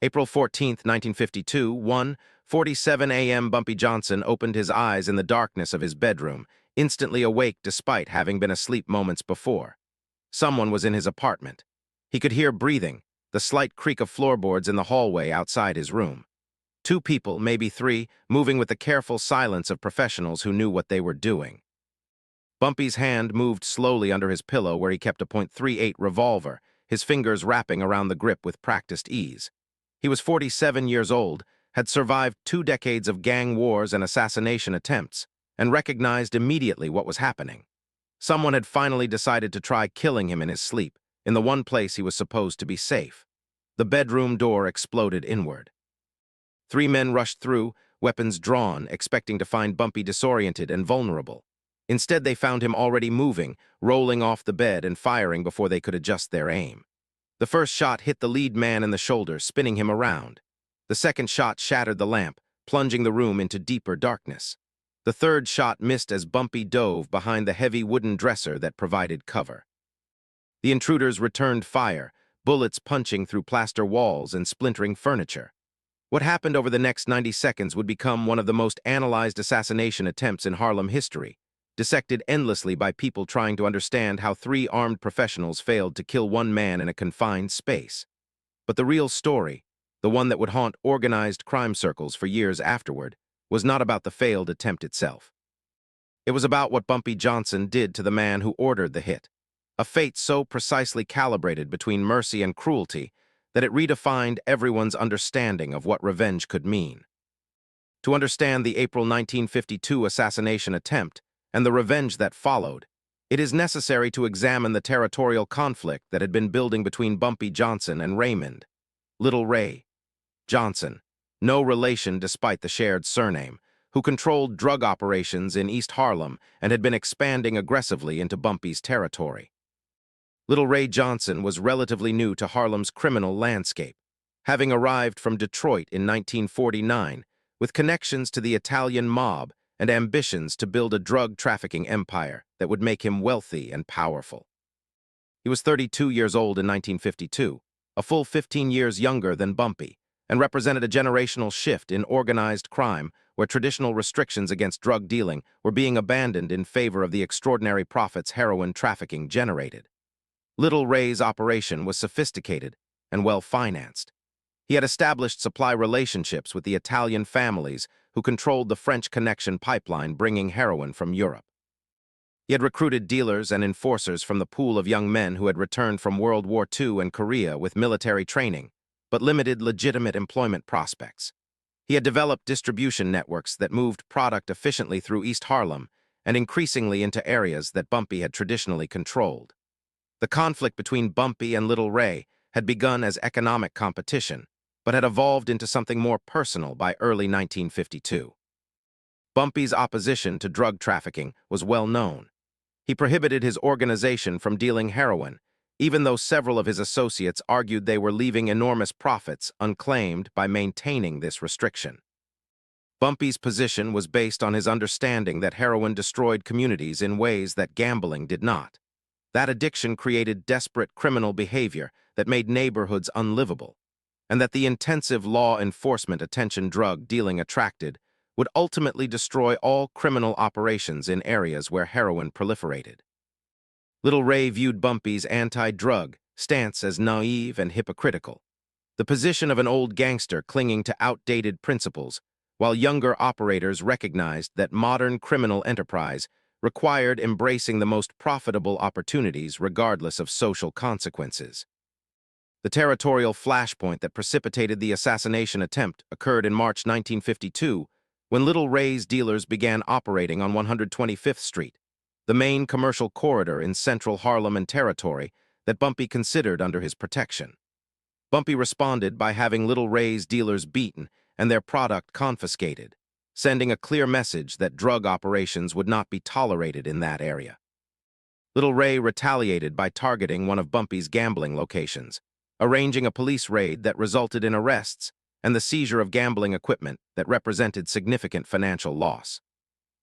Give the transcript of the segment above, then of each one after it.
April 14, 1952, 1:47 a.m. Bumpy Johnson opened his eyes in the darkness of his bedroom, instantly awake despite having been asleep moments before. Someone was in his apartment. He could hear breathing, the slight creak of floorboards in the hallway outside his room. Two people, maybe three, moving with the careful silence of professionals who knew what they were doing. Bumpy's hand moved slowly under his pillow where he kept a .38 revolver, his fingers wrapping around the grip with practiced ease. He was 47 years old, had survived 2 decades of gang wars and assassination attempts, and recognized immediately what was happening. Someone had finally decided to try killing him in his sleep, in the one place he was supposed to be safe. The bedroom door exploded inward. 3 men rushed through, weapons drawn, expecting to find Bumpy disoriented and vulnerable. Instead, they found him already moving, rolling off the bed and firing before they could adjust their aim. The first shot hit the lead man in the shoulder, spinning him around. The second shot shattered the lamp, plunging the room into deeper darkness. The third shot missed as Bumpy dove behind the heavy wooden dresser that provided cover. The intruders returned fire, bullets punching through plaster walls and splintering furniture. What happened over the next 90 seconds would become one of the most analyzed assassination attempts in Harlem history, dissected endlessly by people trying to understand how 3 armed professionals failed to kill 1 man in a confined space. But the real story, the one that would haunt organized crime circles for years afterward, was not about the failed attempt itself. It was about what Bumpy Johnson did to the man who ordered the hit, a fate so precisely calibrated between mercy and cruelty that it redefined everyone's understanding of what revenge could mean. To understand the April 1952 assassination attempt and the revenge that followed, it is necessary to examine the territorial conflict that had been building between Bumpy Johnson and Raymond, Little Ray, Johnson, no relation despite the shared surname, who controlled drug operations in East Harlem and had been expanding aggressively into Bumpy's territory. Little Ray Johnson was relatively new to Harlem's criminal landscape, having arrived from Detroit in 1949 with connections to the Italian mob and ambitions to build a drug trafficking empire that would make him wealthy and powerful. He was 32 years old in 1952, a full 15 years younger than Bumpy, and represented a generational shift in organized crime where traditional restrictions against drug dealing were being abandoned in favor of the extraordinary profits heroin trafficking generated. Little Ray's operation was sophisticated and well-financed. He had established supply relationships with the Italian families who controlled the French Connection pipeline bringing heroin from Europe. He had recruited dealers and enforcers from the pool of young men who had returned from World War II and Korea with military training, but limited legitimate employment prospects. He had developed distribution networks that moved product efficiently through East Harlem and increasingly into areas that Bumpy had traditionally controlled. The conflict between Bumpy and Little Ray had begun as economic competition, but had evolved into something more personal by early 1952. Bumpy's opposition to drug trafficking was well known. He prohibited his organization from dealing heroin, even though several of his associates argued they were leaving enormous profits unclaimed by maintaining this restriction. Bumpy's position was based on his understanding that heroin destroyed communities in ways that gambling did not. That addiction created desperate criminal behavior that made neighborhoods unlivable, and that the intensive law enforcement attention drug dealing attracted would ultimately destroy all criminal operations in areas where heroin proliferated. Little Ray viewed Bumpy's anti-drug stance as naive and hypocritical, the position of an old gangster clinging to outdated principles, while younger operators recognized that modern criminal enterprise required embracing the most profitable opportunities regardless of social consequences. The territorial flashpoint that precipitated the assassination attempt occurred in March 1952 when Little Ray's dealers began operating on 125th Street, the main commercial corridor in central Harlem and territory that Bumpy considered under his protection. Bumpy responded by having Little Ray's dealers beaten and their product confiscated, sending a clear message that drug operations would not be tolerated in that area. Little Ray retaliated by targeting one of Bumpy's gambling locations, arranging a police raid that resulted in arrests and the seizure of gambling equipment that represented significant financial loss.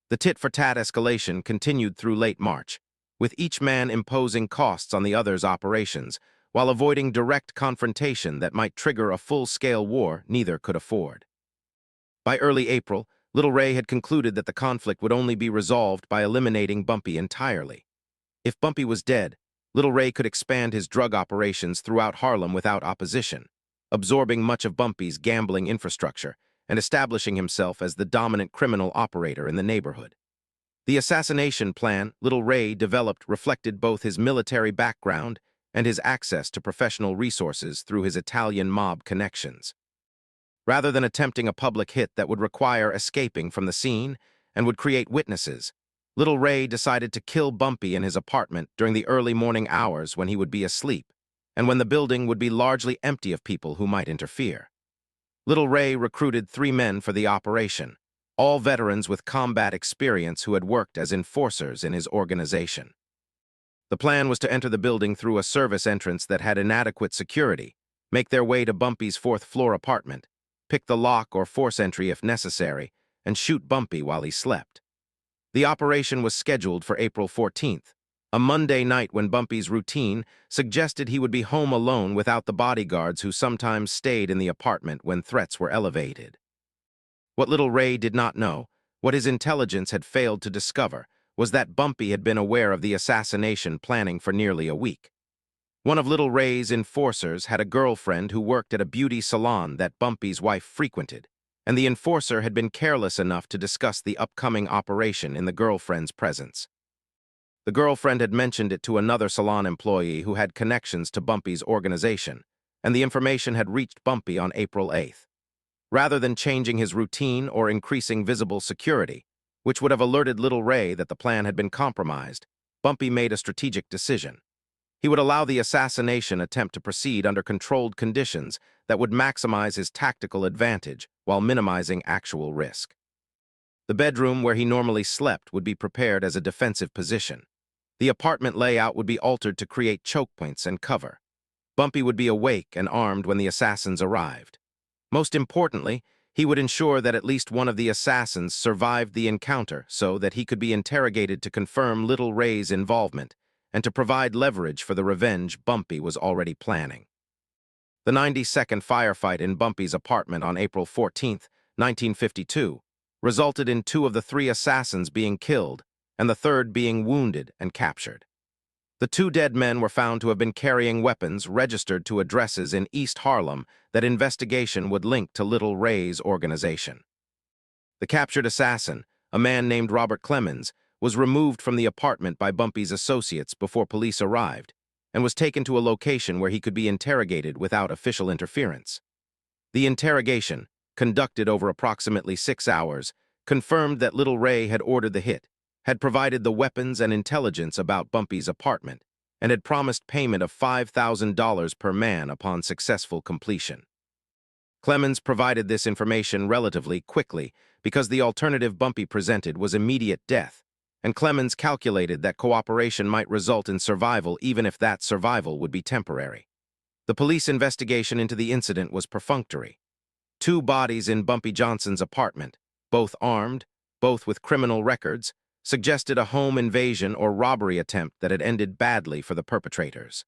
The tit-for-tat escalation continued through late March, with each man imposing costs on the other's operations, while avoiding direct confrontation that might trigger a full-scale war neither could afford. By early April, Little Ray had concluded that the conflict would only be resolved by eliminating Bumpy entirely. If Bumpy was dead, Little Ray could expand his drug operations throughout Harlem without opposition, absorbing much of Bumpy's gambling infrastructure and establishing himself as the dominant criminal operator in the neighborhood. The assassination plan Little Ray developed reflected both his military background and his access to professional resources through his Italian mob connections. Rather than attempting a public hit that would require escaping from the scene and would create witnesses, Little Ray decided to kill Bumpy in his apartment during the early morning hours when he would be asleep, and when the building would be largely empty of people who might interfere. Little Ray recruited 3 men for the operation, all veterans with combat experience who had worked as enforcers in his organization. The plan was to enter the building through a service entrance that had inadequate security, make their way to Bumpy's 4th-floor apartment, pick the lock or force entry if necessary, and shoot Bumpy while he slept. The operation was scheduled for April 14th, a Monday night when Bumpy's routine suggested he would be home alone without the bodyguards who sometimes stayed in the apartment when threats were elevated. What Little Ray did not know, what his intelligence had failed to discover, was that Bumpy had been aware of the assassination planning for nearly a week. One of Little Ray's enforcers had a girlfriend who worked at a beauty salon that Bumpy's wife frequented, and the enforcer had been careless enough to discuss the upcoming operation in the girlfriend's presence. The girlfriend had mentioned it to another salon employee who had connections to Bumpy's organization, and the information had reached Bumpy on April 8th. Rather than changing his routine or increasing visible security, which would have alerted Little Ray that the plan had been compromised, Bumpy made a strategic decision. He would allow the assassination attempt to proceed under controlled conditions that would maximize his tactical advantage while minimizing actual risk. The bedroom where he normally slept would be prepared as a defensive position. The apartment layout would be altered to create choke points and cover. Bumpy would be awake and armed when the assassins arrived. Most importantly, he would ensure that at least one of the assassins survived the encounter so that he could be interrogated to confirm Little Ray's involvement and to provide leverage for the revenge Bumpy was already planning. The 90-second firefight in Bumpy's apartment on April 14, 1952, resulted in 2 of the 3 assassins being killed and the 3rd being wounded and captured. The 2 dead men were found to have been carrying weapons registered to addresses in East Harlem that investigation would link to Little Ray's organization. The captured assassin, a man named Robert Clemens, was removed from the apartment by Bumpy's associates before police arrived and was taken to a location where he could be interrogated without official interference. The interrogation, conducted over approximately 6 hours, confirmed that Little Ray had ordered the hit, had provided the weapons and intelligence about Bumpy's apartment, and had promised payment of $5,000 per man upon successful completion. Clemens provided this information relatively quickly because the alternative Bumpy presented was immediate death, and Clemens calculated that cooperation might result in survival even if that survival would be temporary. The police investigation into the incident was perfunctory. 2 bodies in Bumpy Johnson's apartment, both armed, both with criminal records, suggested a home invasion or robbery attempt that had ended badly for the perpetrators.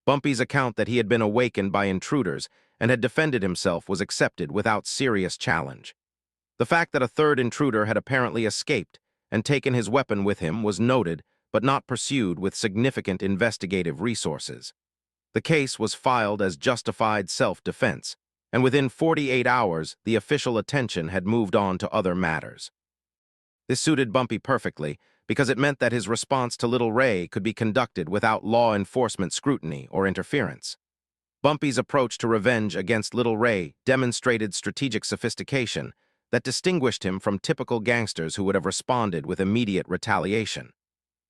Bumpy's account that he had been awakened by intruders and had defended himself was accepted without serious challenge. The fact that a 3rd intruder had apparently escaped and taken his weapon with him was noted but not pursued with significant investigative resources. The case was filed as justified self-defense, and within 48 hours the official attention had moved on to other matters. This suited Bumpy perfectly because it meant that his response to Little Ray could be conducted without law enforcement scrutiny or interference. Bumpy's approach to revenge against Little Ray demonstrated strategic sophistication that distinguished him from typical gangsters who would have responded with immediate retaliation.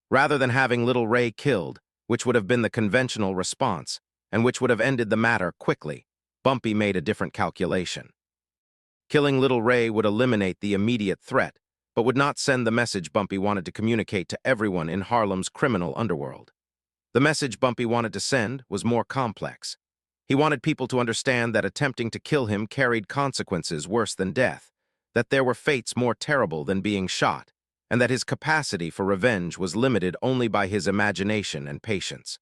Rather than having Little Ray killed, which would have been the conventional response, and which would have ended the matter quickly, Bumpy made a different calculation. Killing Little Ray would eliminate the immediate threat, but would not send the message Bumpy wanted to communicate to everyone in Harlem's criminal underworld. The message Bumpy wanted to send was more complex. He wanted people to understand that attempting to kill him carried consequences worse than death, that there were fates more terrible than being shot, and that his capacity for revenge was limited only by his imagination and patience.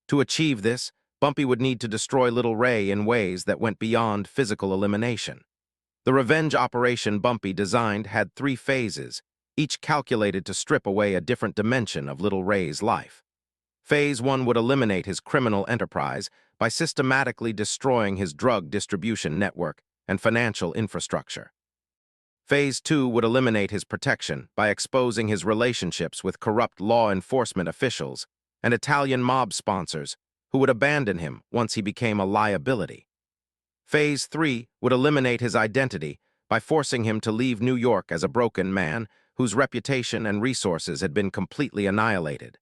To achieve this, Bumpy would need to destroy Little Ray in ways that went beyond physical elimination. The revenge operation Bumpy designed had 3 phases, each calculated to strip away a different dimension of Little Ray's life. Phase 1 would eliminate his criminal enterprise by systematically destroying his drug distribution network and financial infrastructure. Phase 2 would eliminate his protection by exposing his relationships with corrupt law enforcement officials and Italian mob sponsors who would abandon him once he became a liability. Phase 3 would eliminate his identity by forcing him to leave New York as a broken man whose reputation and resources had been completely annihilated.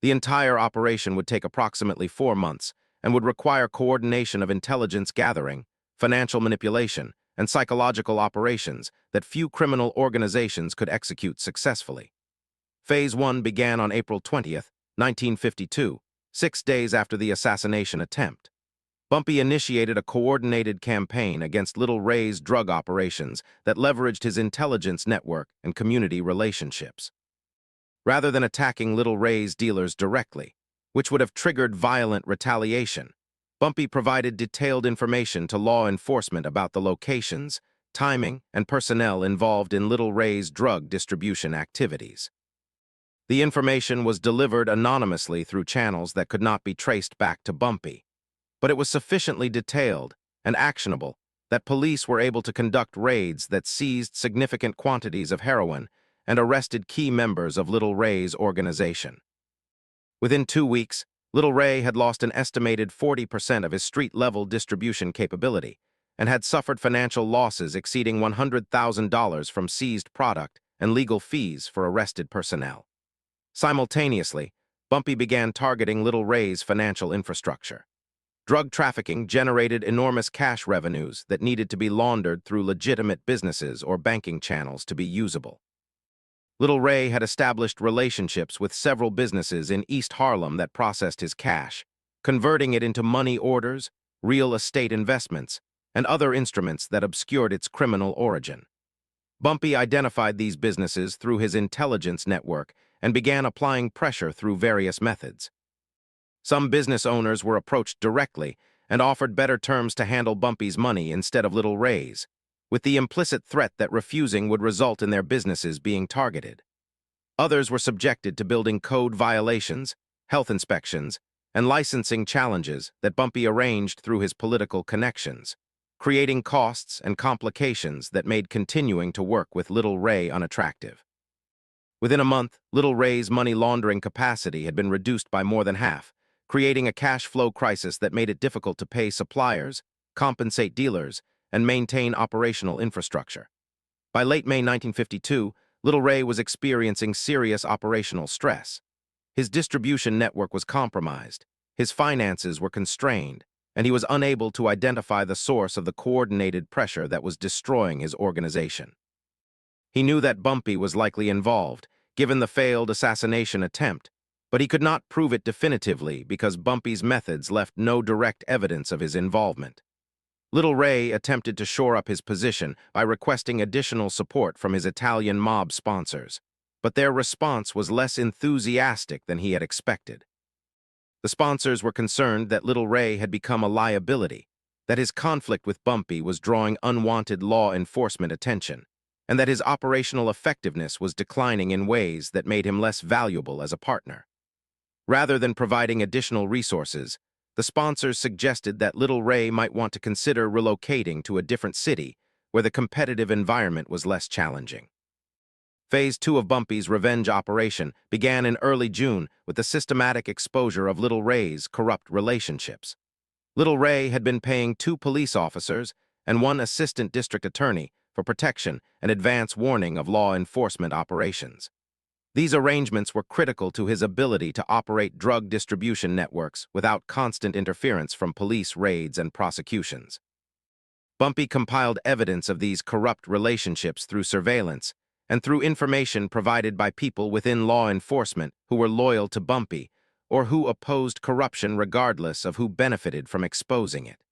The entire operation would take approximately 4 months and would require coordination of intelligence gathering, financial manipulation, and psychological operations that few criminal organizations could execute successfully. Phase 1 began on April 20th, 1952, 6 days after the assassination attempt. Bumpy initiated a coordinated campaign against Little Ray's drug operations that leveraged his intelligence network and community relationships. Rather than attacking Little Ray's dealers directly, which would have triggered violent retaliation, Bumpy provided detailed information to law enforcement about the locations, timing, and personnel involved in Little Ray's drug distribution activities. The information was delivered anonymously through channels that could not be traced back to Bumpy, but it was sufficiently detailed and actionable that police were able to conduct raids that seized significant quantities of heroin and arrested key members of Little Ray's organization. Within 2 weeks, Little Ray had lost an estimated 40% of his street-level distribution capability and had suffered financial losses exceeding $100,000 from seized product and legal fees for arrested personnel. Simultaneously, Bumpy began targeting Little Ray's financial infrastructure. Drug trafficking generated enormous cash revenues that needed to be laundered through legitimate businesses or banking channels to be usable. Little Ray had established relationships with several businesses in East Harlem that processed his cash, converting it into money orders, real estate investments, and other instruments that obscured its criminal origin. Bumpy identified these businesses through his intelligence network and began applying pressure through various methods. Some business owners were approached directly and offered better terms to handle Bumpy's money instead of Little Ray's, with the implicit threat that refusing would result in their businesses being targeted. Others were subjected to building code violations, health inspections, and licensing challenges that Bumpy arranged through his political connections, creating costs and complications that made continuing to work with Little Ray unattractive. Within a month, Little Ray's money laundering capacity had been reduced by more than half, creating a cash flow crisis that made it difficult to pay suppliers, compensate dealers, and maintain operational infrastructure. By late May 1952, Little Ray was experiencing serious operational stress. His distribution network was compromised, his finances were constrained, and he was unable to identify the source of the coordinated pressure that was destroying his organization. He knew that Bumpy was likely involved, given the failed assassination attempt, but he could not prove it definitively because Bumpy's methods left no direct evidence of his involvement. Little Ray attempted to shore up his position by requesting additional support from his Italian mob sponsors, but their response was less enthusiastic than he had expected. The sponsors were concerned that Little Ray had become a liability, that his conflict with Bumpy was drawing unwanted law enforcement attention, and that his operational effectiveness was declining in ways that made him less valuable as a partner. Rather than providing additional resources, the sponsors suggested that Little Ray might want to consider relocating to a different city where the competitive environment was less challenging. Phase 2 of Bumpy's revenge operation began in early June with the systematic exposure of Little Ray's corrupt relationships. Little Ray had been paying 2 police officers and 1 assistant district attorney for protection and advance warning of law enforcement operations. These arrangements were critical to his ability to operate drug distribution networks without constant interference from police raids and prosecutions. Bumpy compiled evidence of these corrupt relationships through surveillance and through information provided by people within law enforcement who were loyal to Bumpy or who opposed corruption regardless of who benefited from exposing it.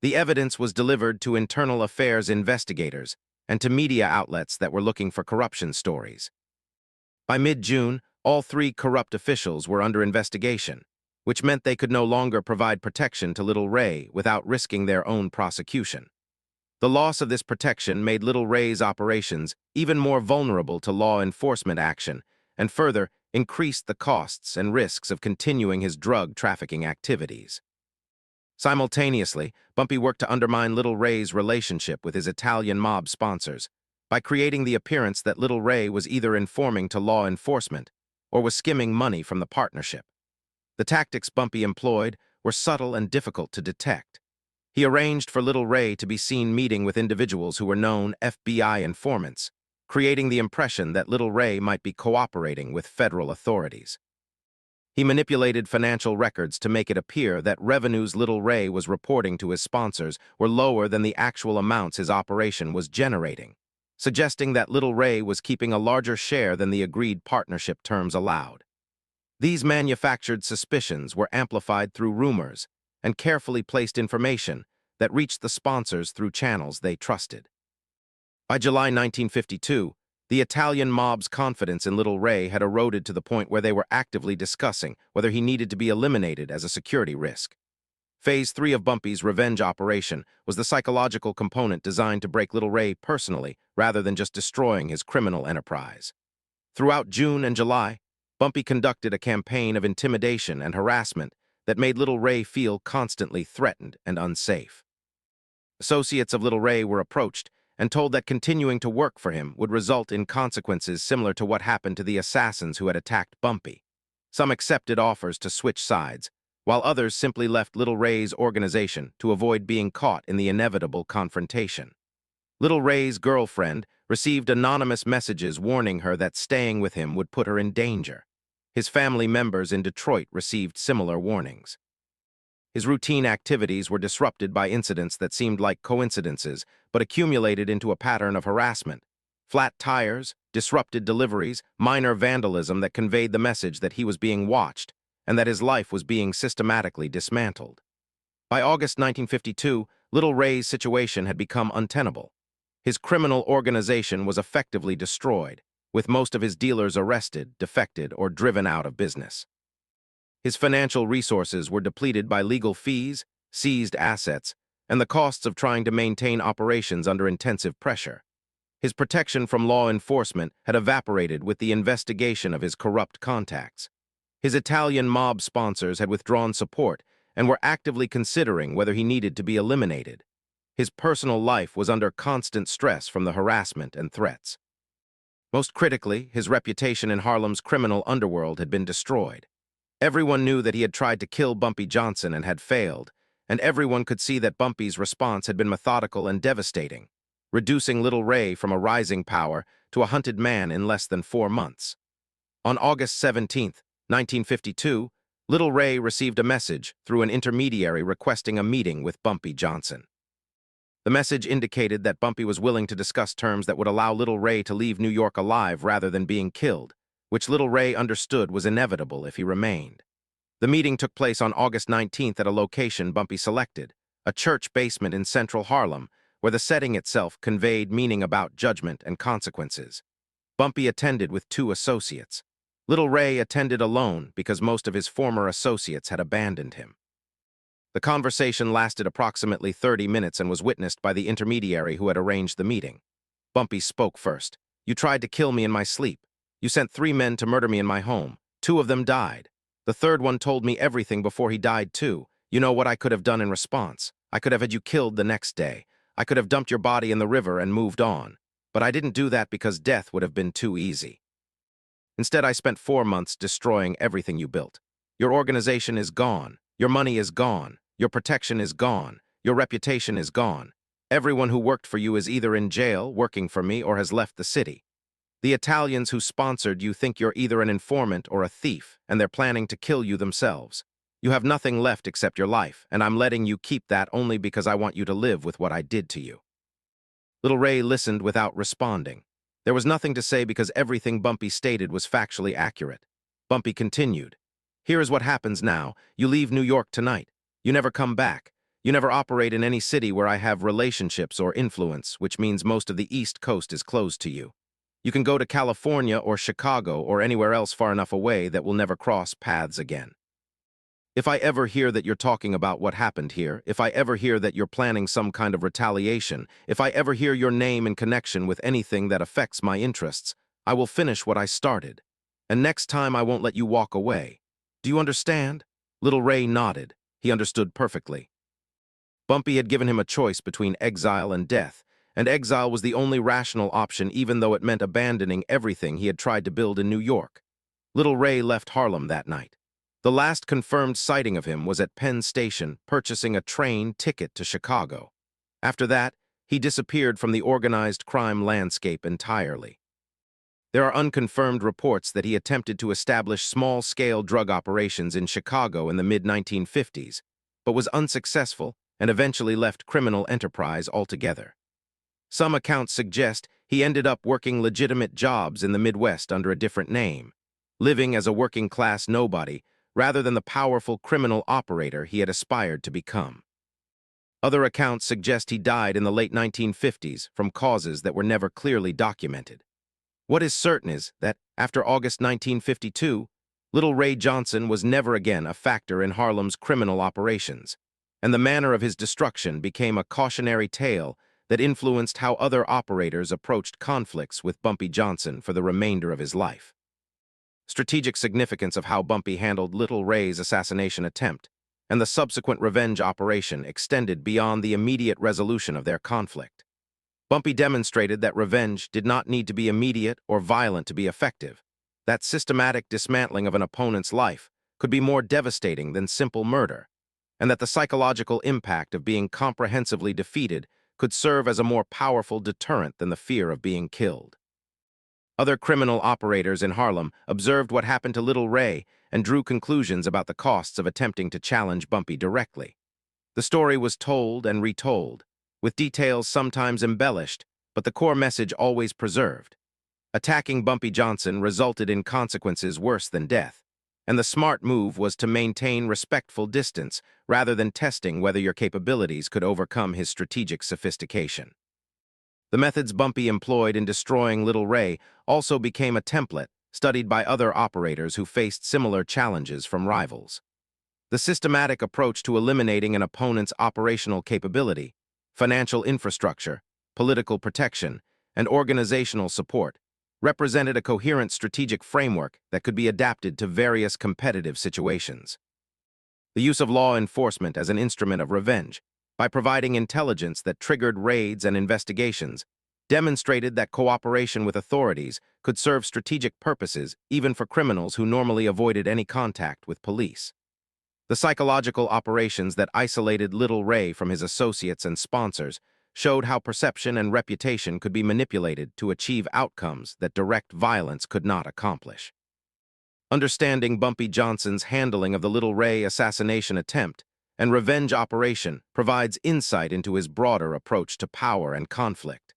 The evidence was delivered to internal affairs investigators and to media outlets that were looking for corruption stories. By mid-June, all 3 corrupt officials were under investigation, which meant they could no longer provide protection to Little Ray without risking their own prosecution. The loss of this protection made Little Ray's operations even more vulnerable to law enforcement action and further increased the costs and risks of continuing his drug trafficking activities. Simultaneously, Bumpy worked to undermine Little Ray's relationship with his Italian mob sponsors by creating the appearance that Little Ray was either informing to law enforcement or was skimming money from the partnership. The tactics Bumpy employed were subtle and difficult to detect. He arranged for Little Ray to be seen meeting with individuals who were known FBI informants, creating the impression that Little Ray might be cooperating with federal authorities. He manipulated financial records to make it appear that revenues Little Ray was reporting to his sponsors were lower than the actual amounts his operation was generating, suggesting that Little Ray was keeping a larger share than the agreed partnership terms allowed. These manufactured suspicions were amplified through rumors and carefully placed information that reached the sponsors through channels they trusted. By July 1952, the Italian mob's confidence in Little Ray had eroded to the point where they were actively discussing whether he needed to be eliminated as a security risk. Phase 3 of Bumpy's revenge operation was the psychological component designed to break Little Ray personally rather than just destroying his criminal enterprise. Throughout June and July, Bumpy conducted a campaign of intimidation and harassment that made Little Ray feel constantly threatened and unsafe. Associates of Little Ray were approached and told that continuing to work for him would result in consequences similar to what happened to the assassins who had attacked Bumpy. Some accepted offers to switch sides, while others simply left Little Ray's organization to avoid being caught in the inevitable confrontation. Little Ray's girlfriend received anonymous messages warning her that staying with him would put her in danger. His family members in Detroit received similar warnings. His routine activities were disrupted by incidents that seemed like coincidences but accumulated into a pattern of harassment. Flat tires, disrupted deliveries, minor vandalism that conveyed the message that he was being watched and that his life was being systematically dismantled. By August 1952, Little Ray's situation had become untenable. His criminal organization was effectively destroyed, with most of his dealers arrested, defected, or driven out of business. His financial resources were depleted by legal fees, seized assets, and the costs of trying to maintain operations under intensive pressure. His protection from law enforcement had evaporated with the investigation of his corrupt contacts. His Italian mob sponsors had withdrawn support and were actively considering whether he needed to be eliminated. His personal life was under constant stress from the harassment and threats. Most critically, his reputation in Harlem's criminal underworld had been destroyed. Everyone knew that he had tried to kill Bumpy Johnson and had failed, and everyone could see that Bumpy's response had been methodical and devastating, reducing Little Ray from a rising power to a hunted man in less than 4 months. On August 17, 1952, Little Ray received a message through an intermediary requesting a meeting with Bumpy Johnson. The message indicated that Bumpy was willing to discuss terms that would allow Little Ray to leave New York alive rather than being killed, which Little Ray understood was inevitable if he remained. The meeting took place on August 19th at a location Bumpy selected, a church basement in central Harlem, where the setting itself conveyed meaning about judgment and consequences. Bumpy attended with 2 associates. Little Ray attended alone because most of his former associates had abandoned him. The conversation lasted approximately 30 minutes and was witnessed by the intermediary who had arranged the meeting. Bumpy spoke first. "You tried to kill me in my sleep. You sent 3 men to murder me in my home. 2 of them died. The third one told me everything before he died too. You know what I could have done in response? I could have had you killed the next day. I could have dumped your body in the river and moved on. But I didn't do that because death would have been too easy. Instead, I spent 4 months destroying everything you built. Your organization is gone. Your money is gone. Your protection is gone. Your reputation is gone. Everyone who worked for you is either in jail, working for me, or has left the city. The Italians who sponsored you think you're either an informant or a thief, and they're planning to kill you themselves. You have nothing left except your life, and I'm letting you keep that only because I want you to live with what I did to you." Little Ray listened without responding. There was nothing to say because everything Bumpy stated was factually accurate. Bumpy continued. "Here is what happens now. You leave New York tonight. You never come back. You never operate in any city where I have relationships or influence, which means most of the East Coast is closed to you. You can go to California or Chicago or anywhere else far enough away that we'll never cross paths again." If I ever hear that you're talking about what happened here, if I ever hear that you're planning some kind of retaliation, if I ever hear your name in connection with anything that affects my interests, I will finish what I started. And next time I won't let you walk away. Do you understand? Little Ray nodded. He understood perfectly. Bumpy had given him a choice between exile and death, and exile was the only rational option even though it meant abandoning everything he had tried to build in New York. Little Ray left Harlem that night. The last confirmed sighting of him was at Penn Station, purchasing a train ticket to Chicago. After that, he disappeared from the organized crime landscape entirely. There are unconfirmed reports that he attempted to establish small-scale drug operations in Chicago in the mid-1950s, but was unsuccessful and eventually left criminal enterprise altogether. Some accounts suggest he ended up working legitimate jobs in the Midwest under a different name, living as a working-class nobody rather than the powerful criminal operator he had aspired to become. Other accounts suggest he died in the late 1950s from causes that were never clearly documented. What is certain is that, after August 1952, Little Ray Johnson was never again a factor in Harlem's criminal operations, and the manner of his destruction became a cautionary tale that influenced how other operators approached conflicts with Bumpy Johnson for the remainder of his life. Strategic significance of how Bumpy handled Little Ray's assassination attempt and the subsequent revenge operation extended beyond the immediate resolution of their conflict. Bumpy demonstrated that revenge did not need to be immediate or violent to be effective, that systematic dismantling of an opponent's life could be more devastating than simple murder, and that the psychological impact of being comprehensively defeated could serve as a more powerful deterrent than the fear of being killed. Other criminal operators in Harlem observed what happened to Little Ray and drew conclusions about the costs of attempting to challenge Bumpy directly. The story was told and retold, with details sometimes embellished, but the core message always preserved. Attacking Bumpy Johnson resulted in consequences worse than death, and the smart move was to maintain respectful distance rather than testing whether your capabilities could overcome his strategic sophistication. The methods Bumpy employed in destroying Little Ray also became a template studied by other operators who faced similar challenges from rivals. The systematic approach to eliminating an opponent's operational capability, financial infrastructure, political protection, and organizational support represented a coherent strategic framework that could be adapted to various competitive situations. The use of law enforcement as an instrument of revenge, by providing intelligence that triggered raids and investigations, demonstrated that cooperation with authorities could serve strategic purposes even for criminals who normally avoided any contact with police. The psychological operations that isolated Little Ray from his associates and sponsors showed how perception and reputation could be manipulated to achieve outcomes that direct violence could not accomplish. Understanding Bumpy Johnson's handling of the Little Ray assassination attempt and revenge operation provides insight into his broader approach to power and conflict.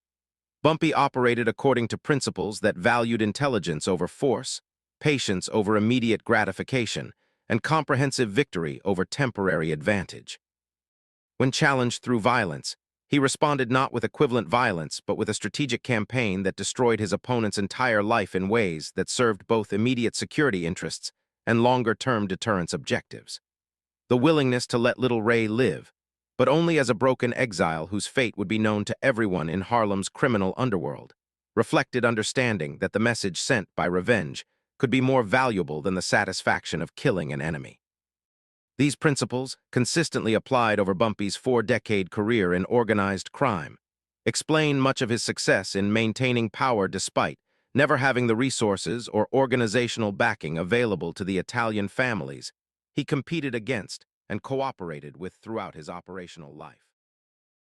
Bumpy operated according to principles that valued intelligence over force, patience over immediate gratification, and comprehensive victory over temporary advantage. When challenged through violence, he responded not with equivalent violence but with a strategic campaign that destroyed his opponent's entire life in ways that served both immediate security interests and longer-term deterrence objectives. The willingness to let Little Ray live, but only as a broken exile whose fate would be known to everyone in Harlem's criminal underworld, reflected understanding that the message sent by revenge could be more valuable than the satisfaction of killing an enemy. These principles, consistently applied over Bumpy's 4-decade career in organized crime, explain much of his success in maintaining power despite never having the resources or organizational backing available to the Italian families he competed against and cooperated with throughout his operational life.